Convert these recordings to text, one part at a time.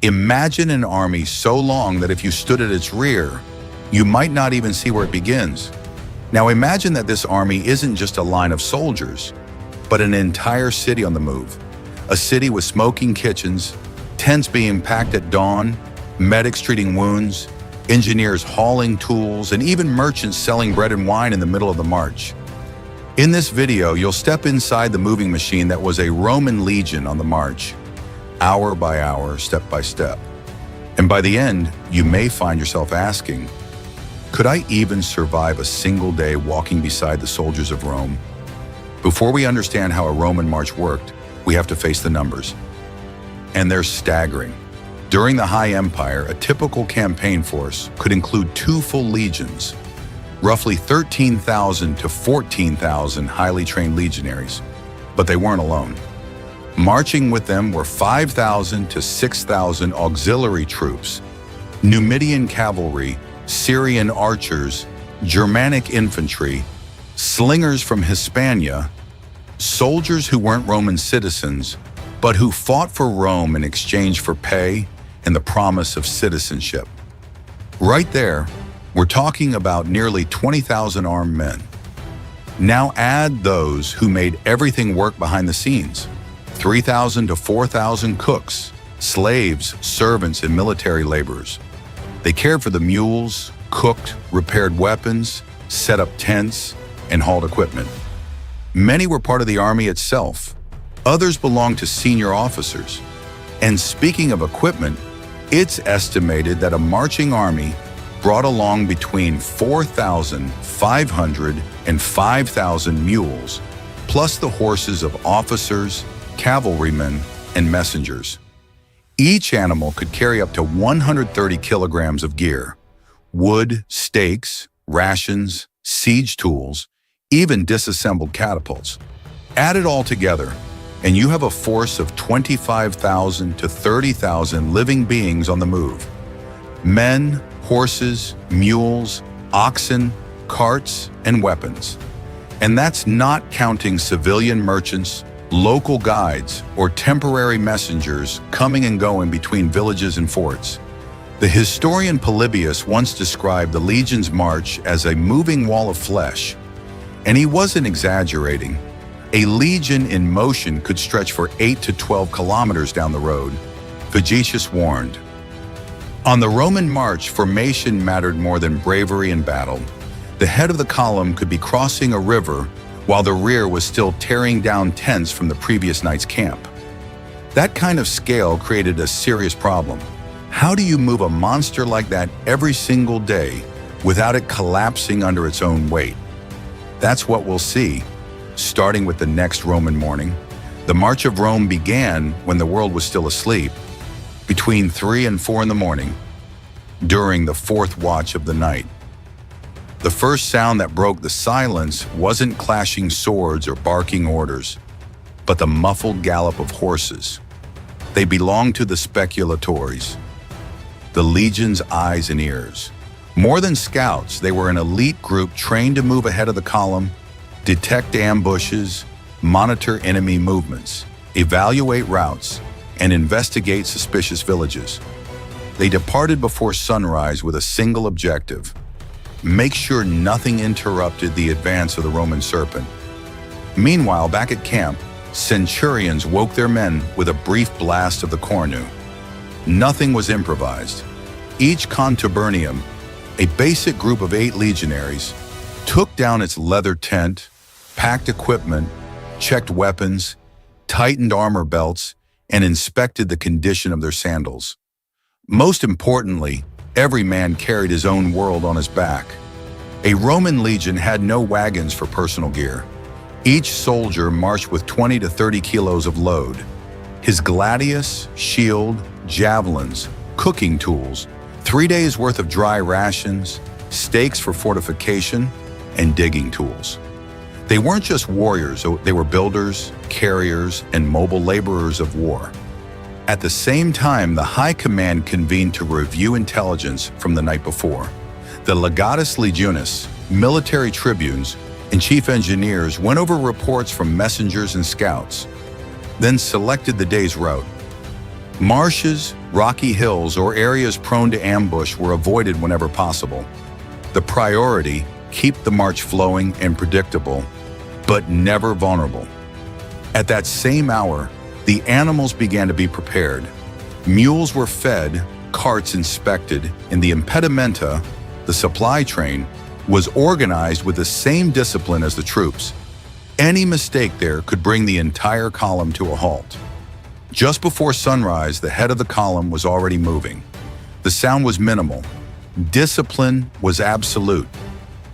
Imagine an army so long that if you stood at its rear, you might not even see where it begins. Now imagine that this army isn't just a line of soldiers, but an entire city on the move. A city with smoking kitchens, tents being packed at dawn, medics treating wounds, engineers hauling tools, and even merchants selling bread and wine in the middle of the march. In this video, you'll step inside the moving machine that was a Roman legion on the march, hour by hour, step by step. And by the end, you may find yourself asking, could I even survive a single day walking beside the soldiers of Rome? Before we understand how a Roman march worked, we have to face the numbers. And they're staggering. During the High Empire, a typical campaign force could include 2 full legions, roughly 13,000 to 14,000 highly trained legionaries. But they weren't alone. Marching with them were 5,000 to 6,000 auxiliary troops, Numidian cavalry, Syrian archers, Germanic infantry, slingers from Hispania, soldiers who weren't Roman citizens, but who fought for Rome in exchange for pay and the promise of citizenship. Right there, we're talking about nearly 20,000 armed men. Now add those who made everything work behind the scenes. 3,000 to 4,000 cooks, slaves, servants, and military laborers. They cared for the mules, cooked, repaired weapons, set up tents, and hauled equipment. Many were part of the army itself. Others belonged to senior officers. And speaking of equipment, it's estimated that a marching army brought along between 4,500 and 5,000 mules, plus the horses of officers, cavalrymen, and messengers. Each animal could carry up to 130 kilograms of gear: wood, stakes, rations, siege tools, even disassembled catapults. Add it all together, and you have a force of 25,000 to 30,000 living beings on the move. Men, horses, mules, oxen, carts, and weapons. And that's not counting civilian merchants, local guides, or temporary messengers coming and going between villages and forts. The historian Polybius once described the legion's march as a moving wall of flesh, and he wasn't exaggerating. A legion in motion could stretch for 8 to 12 kilometers down the road, Vegetius warned. On the Roman march, formation mattered more than bravery in battle. The head of the column could be crossing a river while the rear was still tearing down tents from the previous night's camp. That kind of scale created a serious problem. How do you move a monster like that every single day without it collapsing under its own weight? That's what we'll see, starting with the next Roman morning. The March of Rome began when the world was still asleep, between 3 and 4 in the morning, during the 4th watch of the night. The first sound that broke the silence wasn't clashing swords or barking orders, but the muffled gallop of horses. They belonged to the speculatores, the legion's eyes and ears. More than scouts, they were an elite group trained to move ahead of the column, detect ambushes, monitor enemy movements, evaluate routes, and investigate suspicious villages. They departed before sunrise with a single objective: make sure nothing interrupted the advance of the Roman serpent. Meanwhile, back at camp, centurions woke their men with a brief blast of the cornu. Nothing was improvised. Each contubernium, a basic group of 8 legionaries, took down its leather tent, packed equipment, checked weapons, tightened armor belts, and inspected the condition of their sandals. Most importantly, every man carried his own world on his back. A Roman legion had no wagons for personal gear. Each soldier marched with 20 to 30 kilos of load. His gladius, shield, javelins, cooking tools, 3 days' worth of dry rations, stakes for fortification, and digging tools. They weren't just warriors, they were builders, carriers, and mobile laborers of war. At the same time, the high command convened to review intelligence from the night before. The legatus legionis, military tribunes, and chief engineers went over reports from messengers and scouts, then selected the day's route. Marshes, rocky hills, or areas prone to ambush were avoided whenever possible. The priority: keep the march flowing and predictable, but never vulnerable. At that same hour, the animals began to be prepared. Mules were fed, carts inspected, and the impedimenta, the supply train, was organized with the same discipline as the troops. Any mistake there could bring the entire column to a halt. Just before sunrise, the head of the column was already moving. The sound was minimal. Discipline was absolute.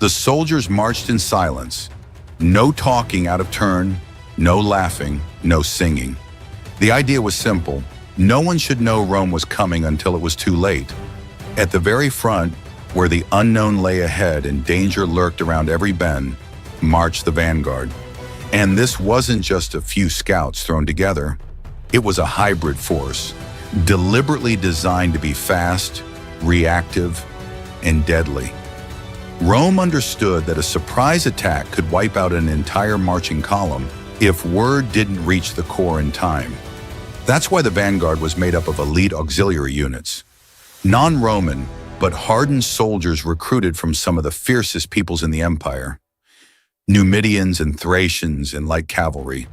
The soldiers marched in silence. No talking out of turn, no laughing, no singing. The idea was simple. No one should know Rome was coming until it was too late. At the very front, where the unknown lay ahead and danger lurked around every bend, marched the vanguard. And this wasn't just a few scouts thrown together. It was a hybrid force, deliberately designed to be fast, reactive, and deadly. Rome understood that a surprise attack could wipe out an entire marching column if word didn't reach the corps in time. That's why the vanguard was made up of elite auxiliary units. Non-Roman, but hardened soldiers recruited from some of the fiercest peoples in the empire. Numidians and Thracians in light cavalry.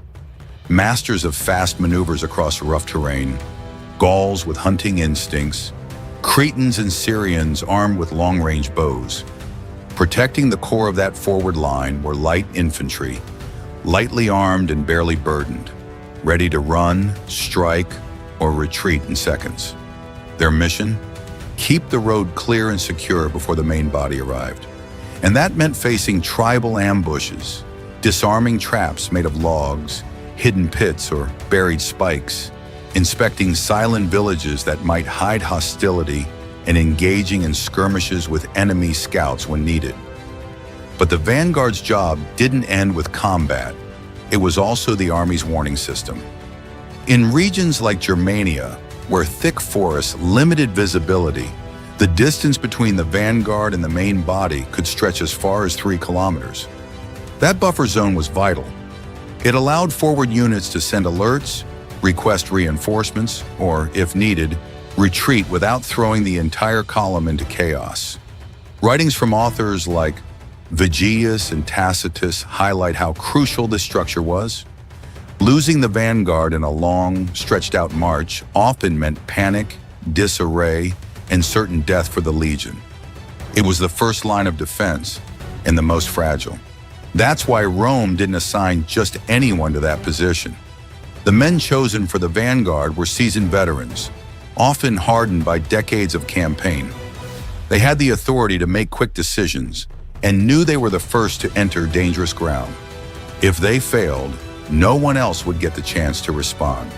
Masters of fast maneuvers across rough terrain. Gauls with hunting instincts. Cretans and Syrians armed with long-range bows. Protecting the core of that forward line were light infantry, lightly armed and barely burdened, ready to run, strike, or retreat in seconds. Their mission? Keep the road clear and secure before the main body arrived. And that meant facing tribal ambushes, disarming traps made of logs, hidden pits, or buried spikes, inspecting silent villages that might hide hostility, and engaging in skirmishes with enemy scouts when needed. But the vanguard's job didn't end with combat. It was also the army's warning system. In regions like Germania, where thick forests limited visibility, the distance between the vanguard and the main body could stretch as far as 3 kilometers. That buffer zone was vital. It allowed forward units to send alerts, request reinforcements, or, if needed, retreat without throwing the entire column into chaos. Writings from authors like Vigius and Tacitus highlight how crucial this structure was. Losing the vanguard in a long, stretched-out march often meant panic, disarray, and certain death for the legion. It was the first line of defense and the most fragile. That's why Rome didn't assign just anyone to that position. The men chosen for the vanguard were seasoned veterans, often hardened by decades of campaign. They had the authority to make quick decisions and knew they were the first to enter dangerous ground. If they failed, no one else would get the chance to respond.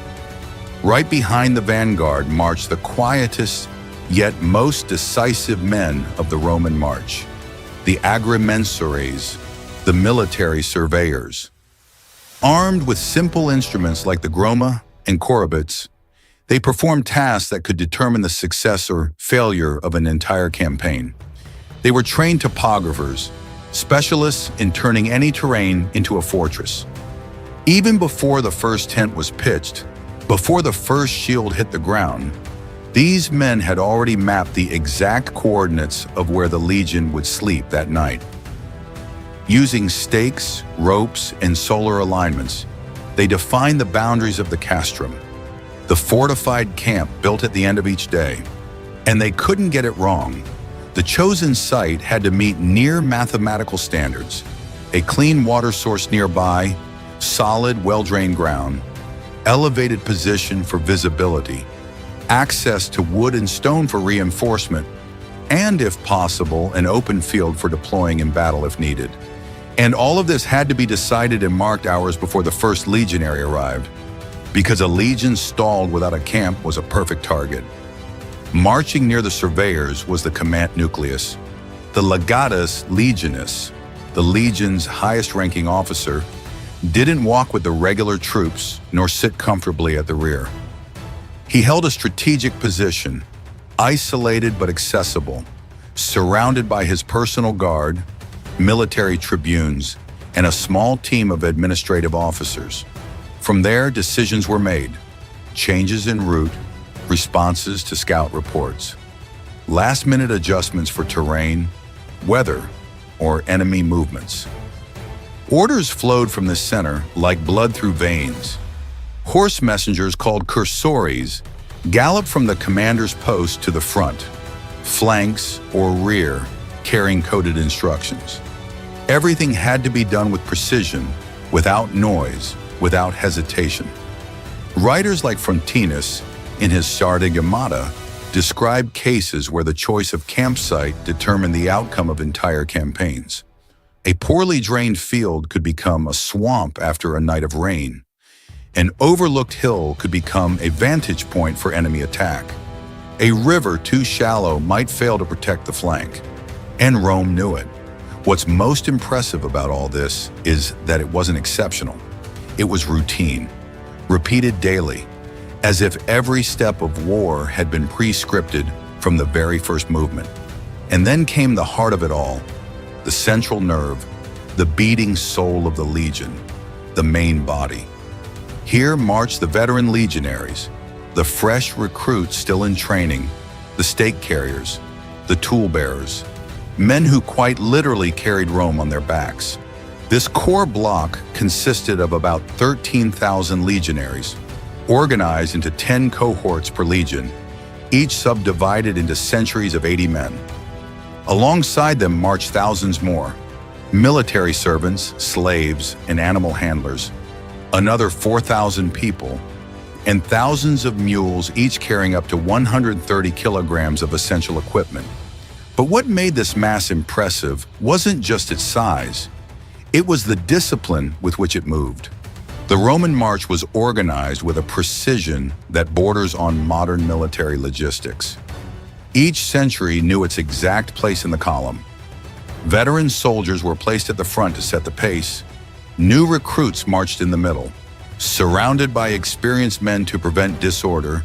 Right behind the vanguard marched the quietest yet most decisive men of the Roman march, the agrimensores, the military surveyors. Armed with simple instruments like the groma and corybits, they performed tasks that could determine the success or failure of an entire campaign. They were trained topographers, specialists in turning any terrain into a fortress. Even before the first tent was pitched, before the first shield hit the ground, these men had already mapped the exact coordinates of where the legion would sleep that night. Using stakes, ropes, and solar alignments, they defined the boundaries of the castrum, the fortified camp built at the end of each day. And they couldn't get it wrong. The chosen site had to meet near mathematical standards: a clean water source nearby, solid, well-drained ground, elevated position for visibility, access to wood and stone for reinforcement, and, if possible, an open field for deploying in battle if needed. And all of this had to be decided in marked hours before the first legionary arrived, because a legion stalled without a camp was a perfect target. Marching near the surveyors was the command nucleus. The legatus legionis, the legion's highest-ranking officer, didn't walk with the regular troops nor sit comfortably at the rear. He held a strategic position, isolated but accessible, surrounded by his personal guard, military tribunes, and a small team of administrative officers. From there, decisions were made: changes en route, responses to scout reports, last-minute adjustments for terrain, weather, or enemy movements. Orders flowed from the center like blood through veins. Horse messengers called cursores galloped from the commander's post to the front, flanks, or rear, carrying coded instructions. Everything had to be done with precision, without noise, without hesitation. Writers like Frontinus, in his Sardigamata, describe cases where the choice of campsite determined the outcome of entire campaigns. A poorly drained field could become a swamp after a night of rain. An overlooked hill could become a vantage point for enemy attack. A river too shallow might fail to protect the flank. And Rome knew it. What's most impressive about all this is that it wasn't exceptional. It was routine, repeated daily, as if every step of war had been pre-scripted from the very first movement. And then came the heart of it all, the central nerve, the beating soul of the legion, the main body. Here marched the veteran legionaries, the fresh recruits still in training, the stake carriers, the tool bearers, men who quite literally carried Rome on their backs. This core block consisted of about 13,000 legionaries, organized into 10 cohorts per legion, each subdivided into centuries of 80 men. Alongside them marched thousands more, military servants, slaves, and animal handlers, another 4,000 people, and thousands of mules, each carrying up to 130 kilograms of essential equipment. But what made this mass impressive wasn't just its size. It was the discipline with which it moved. The Roman march was organized with a precision that borders on modern military logistics. Each century knew its exact place in the column. Veteran soldiers were placed at the front to set the pace. New recruits marched in the middle, surrounded by experienced men to prevent disorder,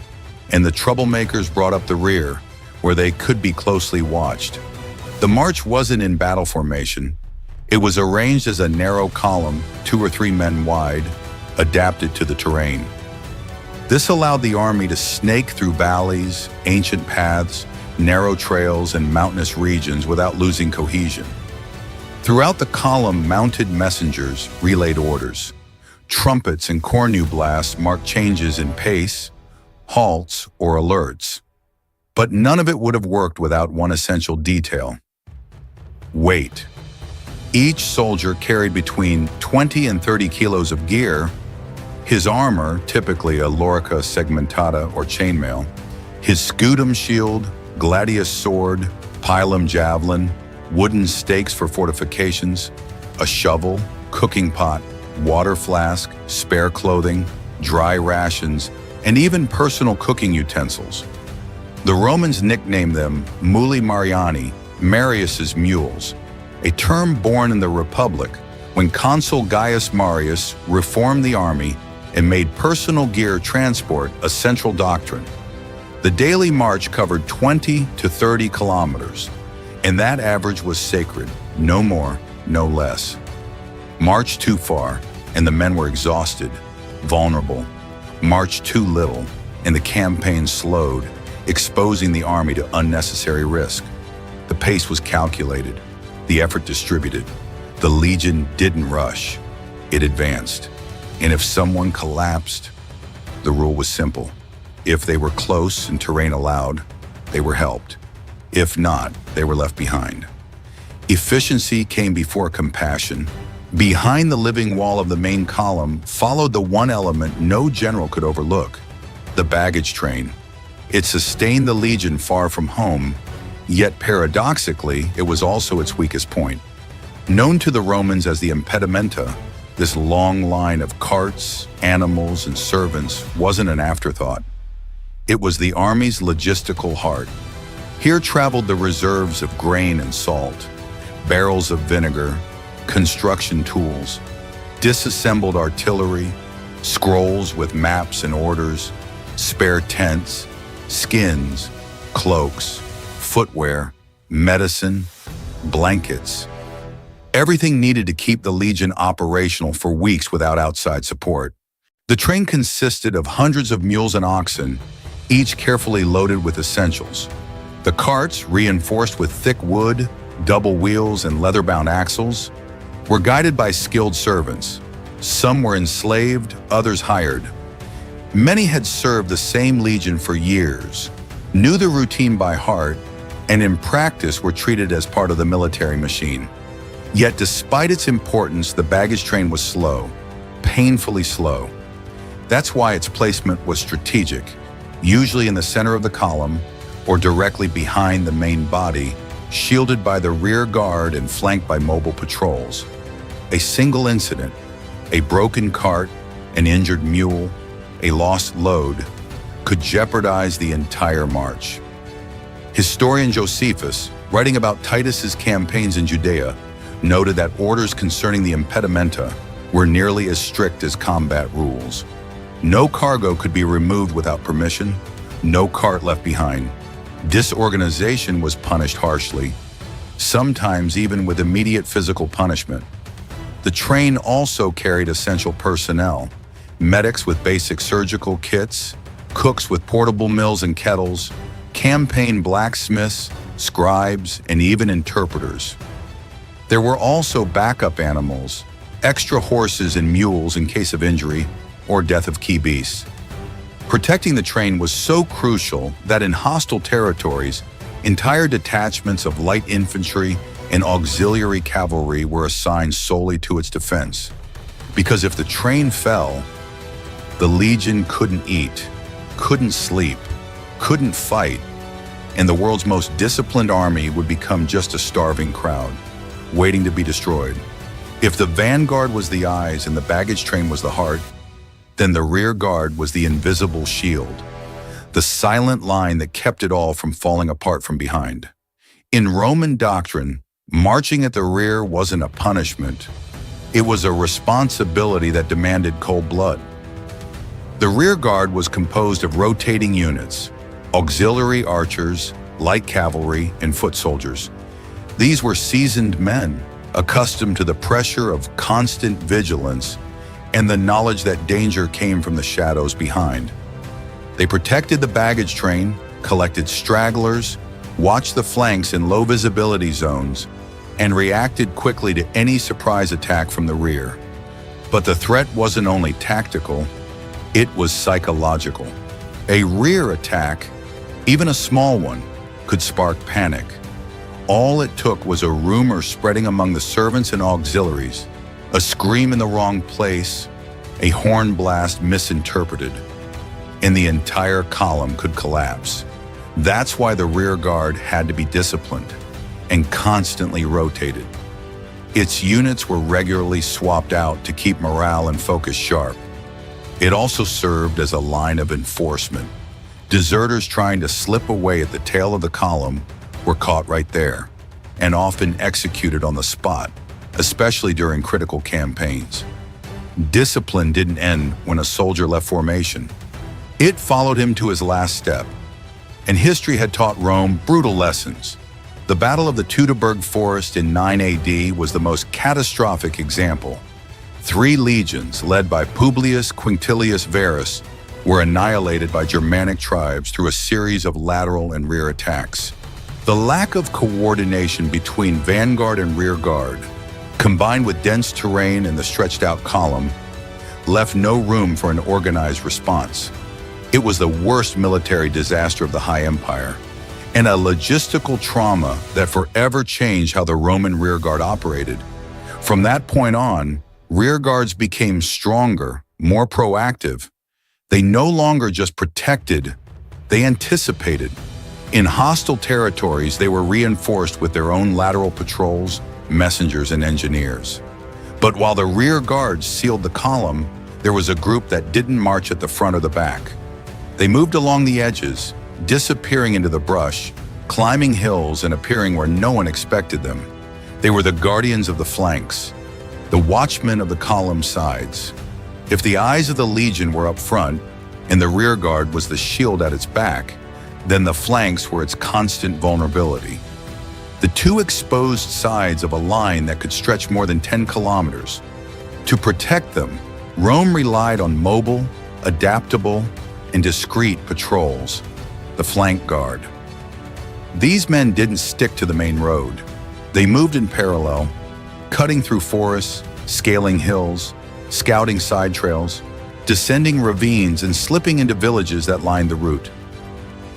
and the troublemakers brought up the rear, where they could be closely watched. The march wasn't in battle formation. It was arranged as a narrow column, 2 or 3 men wide, adapted to the terrain. This allowed the army to snake through valleys, ancient paths, narrow trails, and mountainous regions without losing cohesion. Throughout the column, mounted messengers relayed orders. Trumpets and cornu blasts marked changes in pace, halts, or alerts. But none of it would have worked without one essential detail: weight. Each soldier carried between 20 and 30 kilos of gear. His armor, typically a lorica segmentata or chainmail, his scutum shield, gladius sword, pilum javelin, wooden stakes for fortifications, a shovel, cooking pot, water flask, spare clothing, dry rations, and even personal cooking utensils. The Romans nicknamed them muli Mariani, Marius's mules, a term born in the Republic when Consul Gaius Marius reformed the army and made personal gear transport a central doctrine. The daily march covered 20 to 30 kilometers, and that average was sacred, no more, no less. March too far, and the men were exhausted, vulnerable. March too little, and the campaign slowed, exposing the army to unnecessary risk. The pace was calculated, the effort distributed. The legion didn't rush, it advanced. And if someone collapsed, the rule was simple. If they were close and terrain allowed, they were helped. If not, they were left behind. Efficiency came before compassion. Behind the living wall of the main column followed the one element no general could overlook: the baggage train. It sustained the legion far from home, yet paradoxically, it was also its weakest point. Known to the Romans as the impedimenta, this long line of carts, animals, and servants wasn't an afterthought. It was the army's logistical heart. Here traveled the reserves of grain and salt, barrels of vinegar, construction tools, disassembled artillery, scrolls with maps and orders, spare tents, skins, cloaks, footwear, medicine, blankets. Everything needed to keep the legion operational for weeks without outside support. The train consisted of hundreds of mules and oxen, each carefully loaded with essentials. The carts, reinforced with thick wood, double wheels, and leather-bound axles, were guided by skilled servants. Some were enslaved, others hired. Many had served the same legion for years, knew the routine by heart, and in practice were treated as part of the military machine. Yet despite its importance, the baggage train was slow, painfully slow. That's why its placement was strategic, usually in the center of the column or directly behind the main body, shielded by the rear guard and flanked by mobile patrols. A single incident, a broken cart, an injured mule, a lost load, could jeopardize the entire march. Historian Josephus, writing about Titus's campaigns in Judea, noted that orders concerning the impedimenta were nearly as strict as combat rules. No cargo could be removed without permission, no cart left behind. Disorganization was punished harshly, sometimes even with immediate physical punishment. The train also carried essential personnel, medics with basic surgical kits, cooks with portable mills and kettles, campaign blacksmiths, scribes, and even interpreters. There were also backup animals, extra horses and mules in case of injury or death of key beasts. Protecting the train was so crucial that in hostile territories, entire detachments of light infantry and auxiliary cavalry were assigned solely to its defense. Because if the train fell, the legion couldn't eat, couldn't sleep, couldn't fight, and the world's most disciplined army would become just a starving crowd, waiting to be destroyed. If the vanguard was the eyes and the baggage train was the heart, then the rear guard was the invisible shield, the silent line that kept it all from falling apart from behind. In Roman doctrine, marching at the rear wasn't a punishment. It was a responsibility that demanded cold blood. The rear guard was composed of rotating units, auxiliary archers, light cavalry, and foot soldiers. These were seasoned men, accustomed to the pressure of constant vigilance and the knowledge that danger came from the shadows behind. They protected the baggage train, collected stragglers, watched the flanks in low visibility zones, and reacted quickly to any surprise attack from the rear. But the threat wasn't only tactical, it was psychological. A rear attack, even a small one, could spark panic. All it took was a rumor spreading among the servants and auxiliaries, a scream in the wrong place, a horn blast misinterpreted, and the entire column could collapse. That's why the rear guard had to be disciplined and constantly rotated. Its units were regularly swapped out to keep morale and focus sharp. It also served as a line of enforcement. Deserters trying to slip away at the tail of the column were caught right there and often executed on the spot, especially during critical campaigns. Discipline didn't end when a soldier left formation. It followed him to his last step, and history had taught Rome brutal lessons. The Battle of the Teutoburg Forest in 9 AD was the most catastrophic example. 3 legions, led by Publius Quinctilius Varus, were annihilated by Germanic tribes through a series of lateral and rear attacks. The lack of coordination between vanguard and rear guard, combined with dense terrain and the stretched-out column, left no room for an organized response. It was the worst military disaster of the High Empire, and a logistical trauma that forever changed how the Roman rearguard operated. From that point on, rearguards became stronger, more proactive. They no longer just protected, they anticipated. In hostile territories, they were reinforced with their own lateral patrols, messengers, and engineers. But while the rear guards sealed the column, there was a group that didn't march at the front or the back. They moved along the edges, disappearing into the brush, climbing hills and appearing where no one expected them. They were the guardians of the flanks, the watchmen of the column sides. If the eyes of the legion were up front and the rear guard was the shield at its back, then the flanks were its constant vulnerability. The two exposed sides of a line that could stretch more than 10 kilometers. To protect them, Rome relied on mobile, adaptable, and discreet patrols, the flank guard. These men didn't stick to the main road. They moved in parallel, cutting through forests, scaling hills, scouting side trails, descending ravines and slipping into villages that lined the route.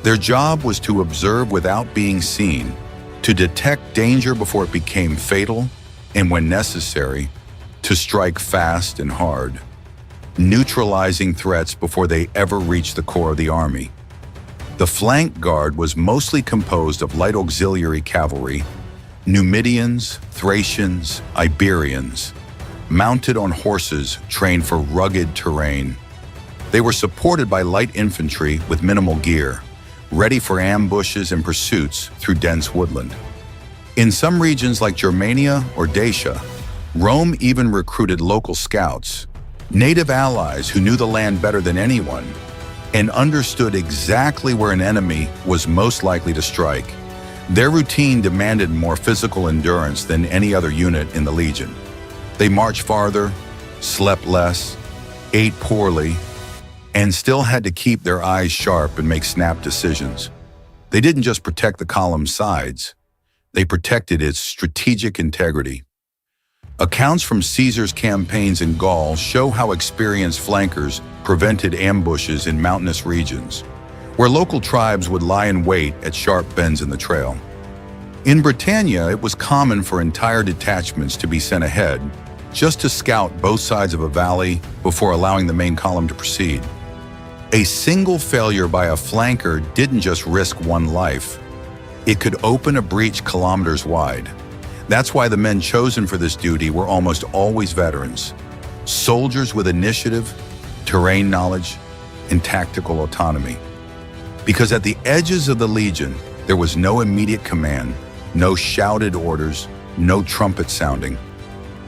Their job was to observe without being seen, to detect danger before it became fatal, and when necessary, to strike fast and hard, neutralizing threats before they ever reached the core of the army. The flank guard was mostly composed of light auxiliary cavalry, Numidians, Thracians, Iberians, mounted on horses trained for rugged terrain. They were supported by light infantry with minimal gear, ready for ambushes and pursuits through dense woodland. In some regions like Germania or Dacia, Rome even recruited local scouts, native allies who knew the land better than anyone and understood exactly where an enemy was most likely to strike. Their routine demanded more physical endurance than any other unit in the legion. They marched farther, slept less, ate poorly, and still had to keep their eyes sharp and make snap decisions. They didn't just protect the column's sides, they protected its strategic integrity. Accounts from Caesar's campaigns in Gaul show how experienced flankers prevented ambushes in mountainous regions, where local tribes would lie in wait at sharp bends in the trail. In Britannia, it was common for entire detachments to be sent ahead, just to scout both sides of a valley before allowing the main column to proceed. A single failure by a flanker didn't just risk one life. It could open a breach kilometers wide. That's why the men chosen for this duty were almost always veterans, soldiers with initiative, terrain knowledge, and tactical autonomy. Because at the edges of the legion, there was no immediate command, no shouted orders, no trumpet sounding.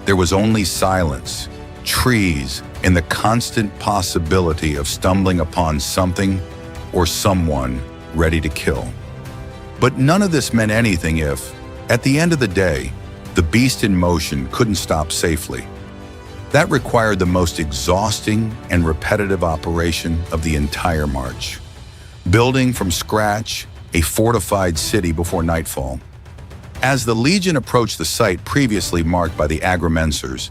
There was only silence, trees, and the constant possibility of stumbling upon something or someone ready to kill. But none of this meant anything if, at the end of the day, the beast in motion couldn't stop safely. That required the most exhausting and repetitive operation of the entire march. Building from scratch a fortified city before nightfall. As the legion approached the site previously marked by the agrimensors,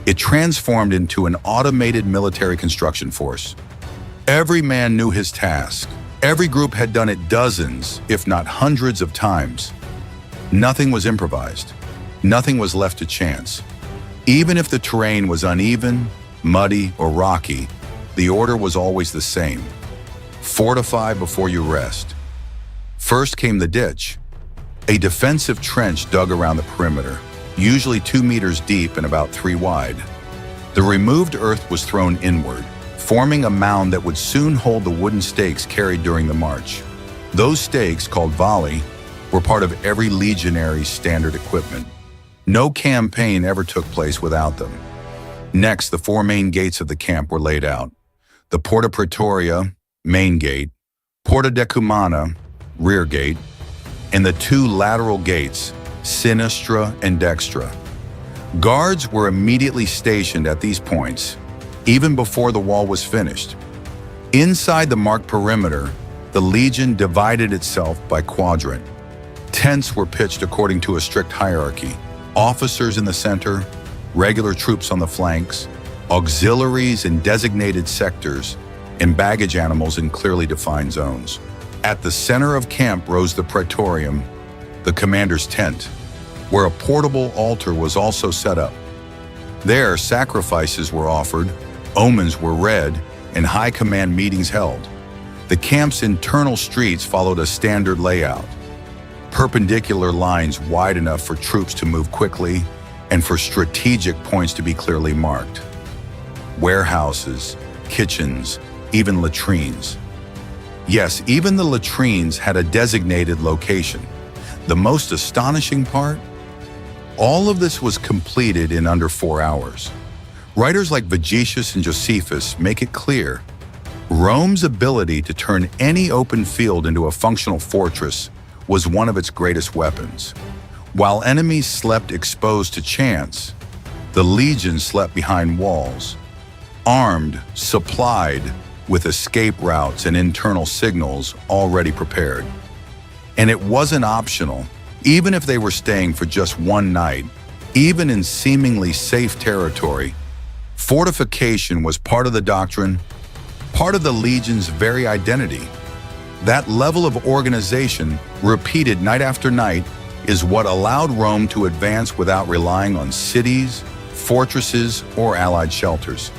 it transformed into an automated military construction force. Every man knew his task. Every group had done it dozens, if not hundreds of times. Nothing was improvised. Nothing was left to chance. Even if the terrain was uneven, muddy, or rocky, the order was always the same. Fortify before you rest. First came the ditch, a defensive trench dug around the perimeter, usually 2 meters deep and about 3 wide. The removed earth was thrown inward, forming a mound that would soon hold the wooden stakes carried during the march. Those stakes, called volley, were part of every legionary's standard equipment. No campaign ever took place without them. Next, the 4 main gates of the camp were laid out. The Porta Praetoria, main gate, Porta Decumana, rear gate, and the 2 lateral gates, Sinistra and Dextra. Guards were immediately stationed at these points, even before the wall was finished. Inside the marked perimeter, the legion divided itself by quadrant. Tents were pitched according to a strict hierarchy. Officers in the center, regular troops on the flanks, auxiliaries in designated sectors, and baggage animals in clearly defined zones. At the center of camp rose the praetorium, the commander's tent, where a portable altar was also set up. There, sacrifices were offered, omens were read, and high command meetings held. The camp's internal streets followed a standard layout. Perpendicular lines wide enough for troops to move quickly and for strategic points to be clearly marked. Warehouses, kitchens, even latrines. Yes, even the latrines had a designated location. The most astonishing part? All of this was completed in under 4 hours. Writers like Vegetius and Josephus make it clear Rome's ability to turn any open field into a functional fortress was one of its greatest weapons. While enemies slept exposed to chance, the legion slept behind walls, armed, supplied, with escape routes and internal signals already prepared. And it wasn't optional, even if they were staying for just one night, even in seemingly safe territory. Fortification was part of the doctrine, part of the legion's very identity. That level of organization, repeated night after night, is what allowed Rome to advance without relying on cities, fortresses, or allied shelters.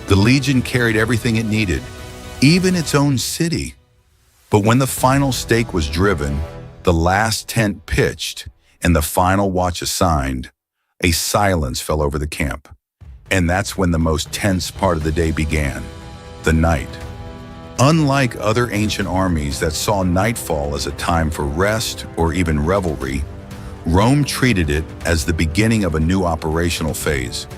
The legion carried everything it needed, even its own city. But when the final stake was driven, the last tent pitched, and the final watch assigned, a silence fell over the camp. And that's when the most tense part of the day began, the night. Unlike other ancient armies that saw nightfall as a time for rest or even revelry, Rome treated it as the beginning of a new operational phase.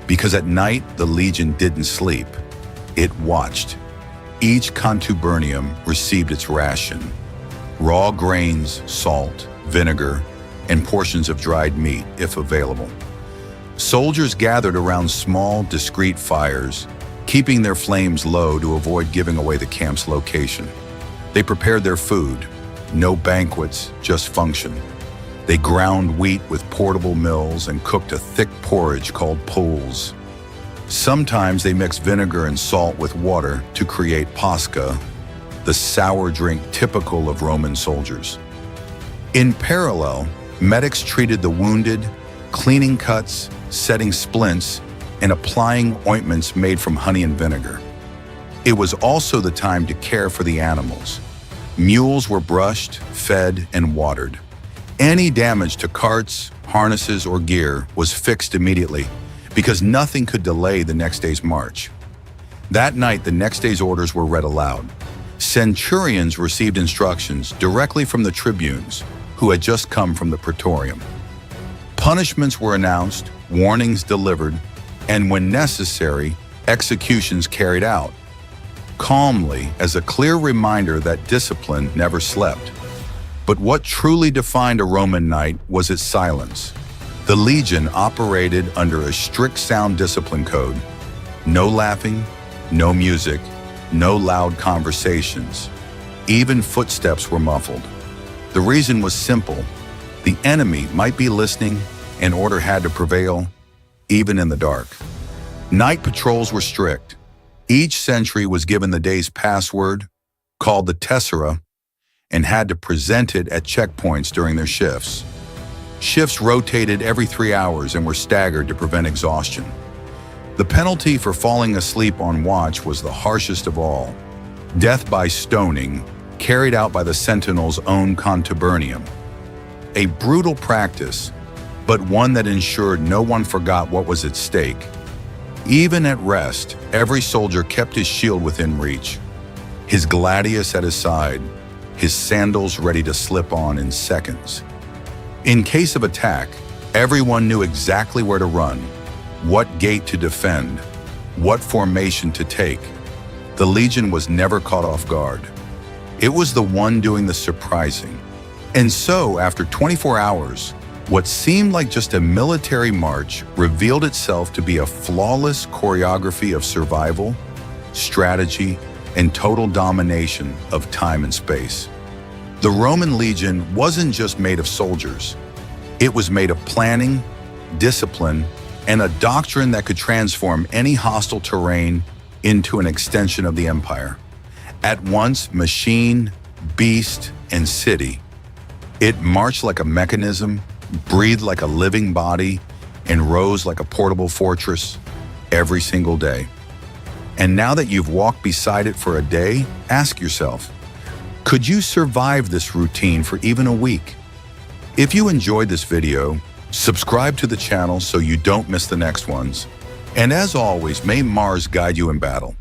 Because at night, the legion didn't sleep. It watched. Each contubernium received its ration: raw grains, salt, vinegar, and portions of dried meat, if available. Soldiers gathered around small, discreet fires, keeping their flames low to avoid giving away the camp's location. They prepared their food. No banquets, just function. They ground wheat with portable mills and cooked a thick porridge called poules. Sometimes they mixed vinegar and salt with water to create pasca, the sour drink typical of Roman soldiers. In parallel, medics treated the wounded, cleaning cuts, setting splints, and applying ointments made from honey and vinegar. It was also the time to care for the animals. Mules were brushed, fed, and watered. Any damage to carts, harnesses, or gear was fixed immediately because nothing could delay the next day's march. That night, the next day's orders were read aloud. Centurions received instructions directly from the tribunes who had just come from the praetorium. Punishments were announced, warnings delivered, and when necessary, executions carried out, calmly as a clear reminder that discipline never slept. But what truly defined a Roman night was its silence. The legion operated under a strict sound discipline code. No laughing, no music, no loud conversations. Even footsteps were muffled. The reason was simple. The enemy might be listening, and order had to prevail, even in the dark. Night patrols were strict. Each sentry was given the day's password, called the tessera, and had to present it at checkpoints during their shifts. Shifts rotated every 3 hours and were staggered to prevent exhaustion. The penalty for falling asleep on watch was the harshest of all: death by stoning, carried out by the sentinel's own contubernium. A brutal practice, but one that ensured no one forgot what was at stake. Even at rest, every soldier kept his shield within reach, his gladius at his side, his sandals ready to slip on in seconds. In case of attack, everyone knew exactly where to run, what gate to defend, what formation to take. The legion was never caught off guard. It was the one doing the surprising. And so, after 24 hours, what seemed like just a military march revealed itself to be a flawless choreography of survival, strategy, and total domination of time and space. The Roman legion wasn't just made of soldiers. It was made of planning, discipline, and a doctrine that could transform any hostile terrain into an extension of the empire. At once machine, beast, and city, it marched like a mechanism, breathed like a living body, and rose like a portable fortress every single day. And now that you've walked beside it for a day, ask yourself, could you survive this routine for even a week? If you enjoyed this video, subscribe to the channel so you don't miss the next ones. And as always, may Mars guide you in battle.